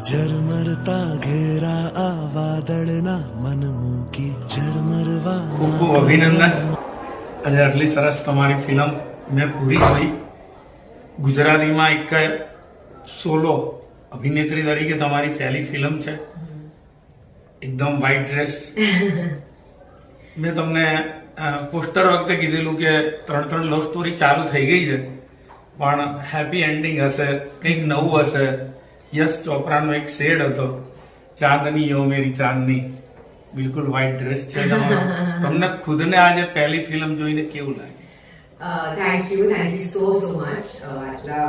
ઝરમરતા ઘેરા આ વાદળના મન મૂકી ઝરમરવા ખૂબ ખૂબ અભિનંદન. આજે આટલી સરસ તમારી ફિલ્મ મેં પૂરી કરી. ગુજરાતીમાં એક સોલો અભિનેત્રી તરીકે તમારી પહેલી ફિલ્મ છે. એકદમ વ્હાઇટ ડ્રેસ. મેં તમને પોસ્ટર વખતે કીધેલું કે 3 લવ સ્ટોરી ચાલુ થઈ ગઈ છે, પણ હેપી એન્ડિંગ હશે, કંઈક નવું હશે. યશ ચોપરાનો એક શેડ હતો, ચાંદની યો મેરી ચાંદની. બિલકુલ વ્હાઇટ ડ્રેસ છે તમારો. તમને ખુદને આજે પહેલી ફિલ્મ જોઈને કેવું લાગે? Thank you so much. આટલા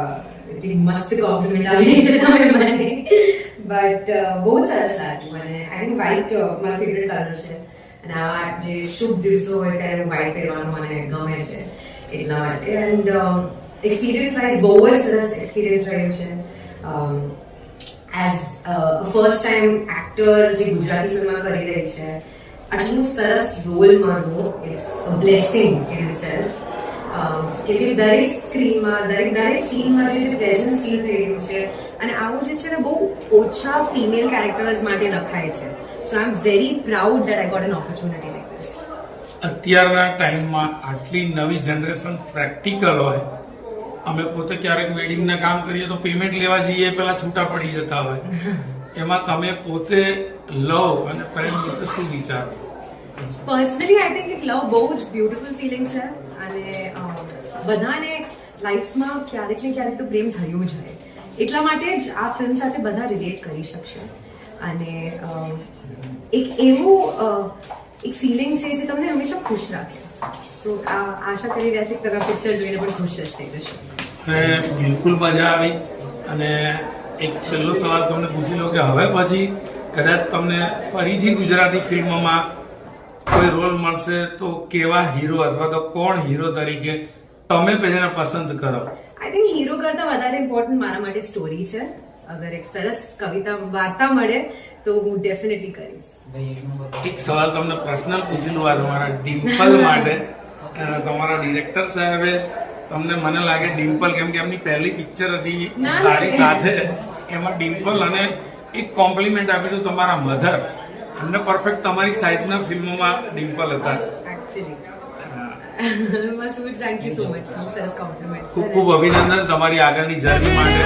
એટલી મસ્ત કોમ્પ્લિમેન્ટ આપી છે તમે મને. બટ બહુ જ સરસ લાગ્યું મને. આઈ થિંક વ્હાઇટ મારો ફેવરેટ કલર છે, અને આ જે શુભ દિવસો હોય ત્યારે વ્હાઇટ પહેરવાનું મને ગમે છે, એટલા માટે. એન્ડ એક્સપિરિયન્સ વાઇઝ બહુ જ સરસ એક્સપિરિયન્સ રહ્યો છે. એઝ ફર્સ્ટ ટાઈમ એક્ટર જે ગુજરાતી ફિલ્મમાં કરી રહી છે, આટલું સરસ રોલ મળવો it's a blessing in itself. કે દરેક સ્ક્રીનમાં દરેક સીનમાં જે પ્રેઝન્સ ફીલ થઈ રહ્યું છે, અને આવું જે છે ને બહુ ઓછા ફિમેલ કેરેક્ટર્સ માટે લખાય છે. So I am very proud that I got an opportunity like this. અત્યારના ટાઈમમાં આટલી નવી જનરેશન પ્રેક્ટિકલ હોય. અમે પોતે ક્યારેક વેડિંગના કામ કરીએ તો પેમેન્ટ લેવા જઈએ પેલા છૂટા પડી જતા હોય. એમાં તમે પોતે લવ અને પ્રેમ વિશે શું વિચારો? પર્સનલી આઈ થિંક એક લવ બહુ જ બ્યુટીફુલ ફિલિંગ છે, અને બધાને લાઈફમાં ક્યારેક ને ક્યારેક તો પ્રેમ થયું જ હોય. એટલા માટે જ આ ફિલ્મ સાથે બધા રિલેટ કરી શકશે. અને એક એવું એક ફિલિંગ છે જે તમને હંમેશા ખુશ રાખે. સો આશા કરી રહ્યા છે કે તમે પિક્ચર જોઈને પણ ખુશ જ થઈ જશો. બિલકુલ મજા આવી. અને એક છેલ્લો સવાલ તમને પૂછી લો કે હવે પછી કદાચ તમને ફરીથી ગુજરાતી ફિલ્મમાં કોઈ રોલ મળશે તો કેવા હીરો અથવા તો કોણ હીરો તરીકે તમે પહેલા પસંદ કરો? આઈ થિંક હીરો કરતા વધારે ઇમ્પોર્ટન્ટ મારા માટે સ્ટોરી છે. અગર એક સરસ કવિતા વાર્તા મળે તો હું ડેફિનેટલી કરીશ. એક સવાલ તમને પર્સનલ પૂછી લો આ તમારા ડિમ્પલ માટે. તમારા ડિરેક્ટર સાહેબે તમને મને લાગે ડિમ્પલ, કેમ કે એમની પહેલી પિક્ચર હતી તારી સાથે, એમાં ડિમ્પલ અને એક કોમ્પ્લિમેન્ટ આપ્યું હતું તમારા મધર. એમને પરફેક્ટ તમારી સાઈઝના ફિલ્મોમાં ડિમ્પલ હતા. ખૂબ ખૂબ અભિનંદન તમારી આગળની જર્ની માટે.